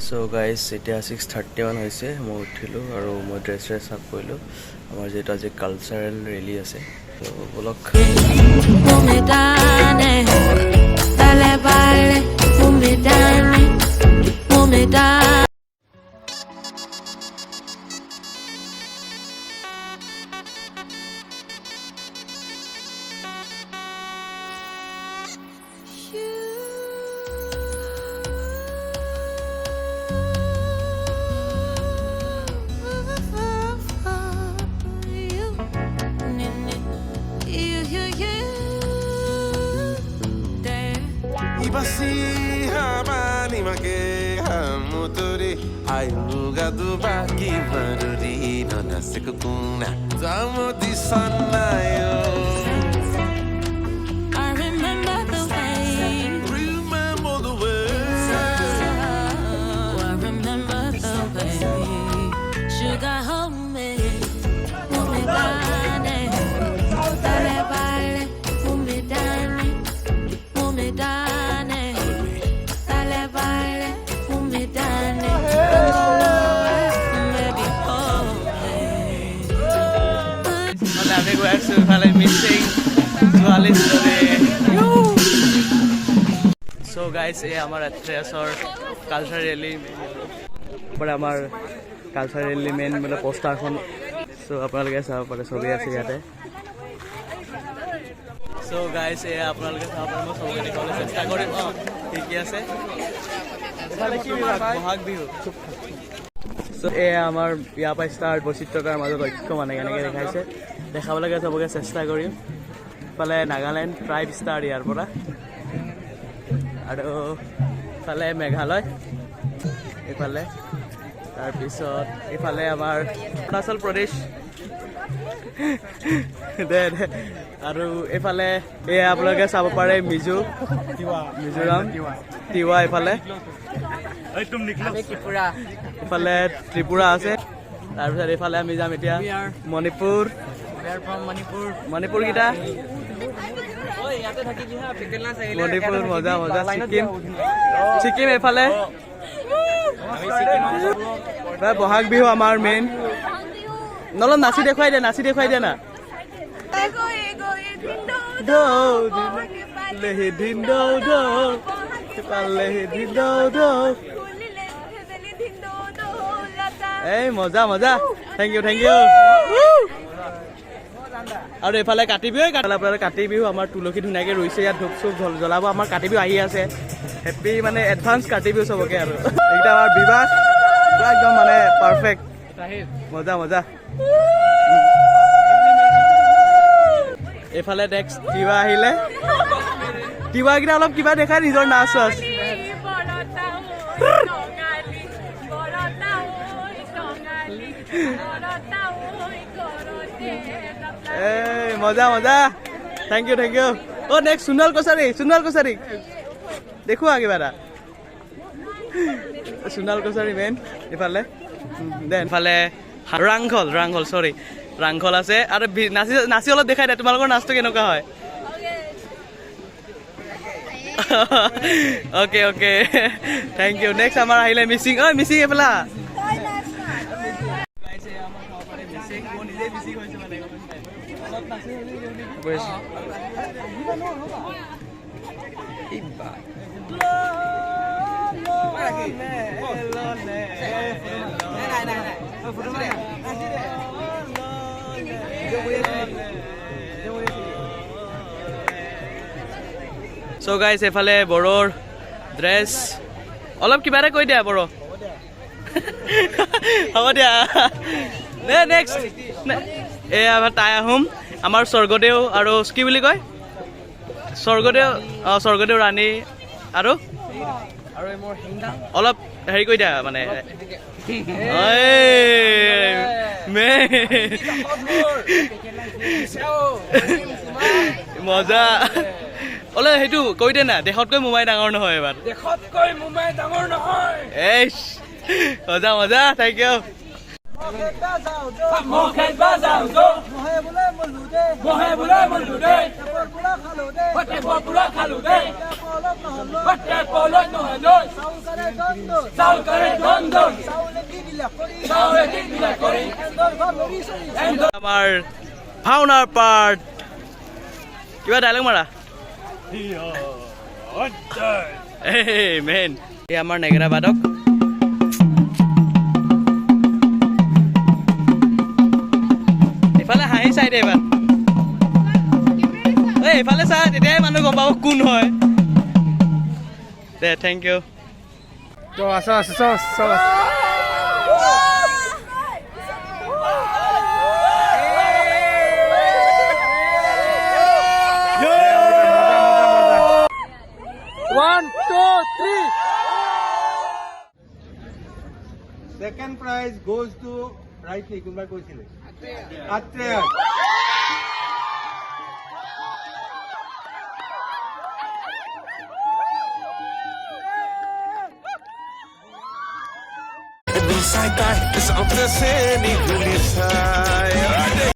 So guys, এতিয়া 6:31 হৈছে মই উঠিলোঁ আৰু মই ড্ৰেছ আপ কৰিলোঁ আমাৰ যেটা আজি কালচাৰেল ৰেলী আছে তো বলক Ibasi hamani make hamuturi ayuga du baki maruri nona sekukuna zamodi sanayo I remember the way I remember the way sugar homemade umedane dale baile umedane umedane dale baile umedane maybe আমি গৈ আছোঁ ইফালে মিচিং ছোৱালী চ' guys এই আমাৰ এথ্ৰেছৰ culture rally পৰা আমাৰ culture rally main মানে পোষ্টাৰখন চ' আপোনালোকে চাব পাৰে ছবি আছে ইয়াতে চ' গাইজ এই আপোনালোকে চাব পাৰে মই চবকে দেখাবলৈ চেষ্টা কৰিম অঁ ঠিকে আছে বহাগ বিহু চ' এয়া আমাৰ ইয়াৰ পৰা ষ্টাৰ্ট বৈচিত্ৰতাৰ মাজত ঐক্য মানে কেনেকৈ দেখাইছে দেখাবলৈকে চবকে চেষ্টা কৰিম ইফালে নাগালেণ্ড ট্ৰাইব ষ্টাৰ ইয়াৰ পৰা আৰু ইফালে মেঘালয় ইফালে তাৰপিছত ইফালে আমাৰ অৰুণাচল প্ৰদেশ দে আৰু এইফালে এয়া আপোনালোকে চাব পাৰে মিজোৰাম তিৱা ইফালে ইফালে ত্ৰিপুৰা আছে তাৰপিছত এইফালে আমি যাম এতিয়া মণিপুৰ কেইটা মণিপুৰ মজা মজা ছিকিম এইফালে বহাগ বিহু আমাৰ মেইন অলপ নাচি দেখুৱাই দে না এই মজা মজা থেংক ইউ আৰু এইফালে কাতি বিহু কাতি বিহু আমাৰ তুলসী ধুনীয়াকৈ ৰুইছে ইয়াত ধূপ চুপ জ্বলাব আমাৰ কাতি বিহু আহি আছে হেপ্পী মানে এডভান্স কাতি বিহু চবকে আৰু এইকেইটা আমাৰ বিবাহ একদম মানে পাৰফেক্ট মজা মজা এইফালে নেক্সট তিৱা আহিলে তিৱাকেইটা অলপ কিবা দেখাই নিজৰ নাচ চাচ এই মজা মজা থেংক ইউ অ' নেক্সট সোণাল কছাৰী দেখুৱা কিবা এটা সোণাল কছাৰী মেইন ইফালে দেন ইফালে ৰাংঘল আছে আৰু নাচি অলপ দেখাই দে তোমালোকৰ নাচটো কেনেকুৱা হয় অ'কে থেংক ইউ নেক্সট আমাৰ আহিলে মিচিং এইফালে চ' গাইজ এইফালে বড়োৰ ড্ৰেছ অলপ কিবা এটা কৈ দিয়া বড়ো হ'ব দিয়া নেক্সট এয়া টাই আহোম আমাৰ স্বৰ্গদেউ আৰু কি বুলি কয় স্বৰ্গদেউ ৰাণী আৰু অলপ হেৰি কৈ দিয়া মানে মজা অলপ সেইটো কৈ দে না দেশতকৈ মোমাই ডাঙৰ নহয় এবাৰ এই মজা থেংক ইউ আমাৰ ভাওনাৰ পাৰ্ট কিবা ডাইলগ মাৰা মেইন এই আমাৰ নেগেৰা বাদক এইফালে হাঁহি চাই দে এইবাৰ এইফালে চা তেতিয়াই মানুহ গম পাব কোন হয় দে thank you Second prize goes to right knee. Kumbai koisile. Atreya. Sai tai, essa obsessão nem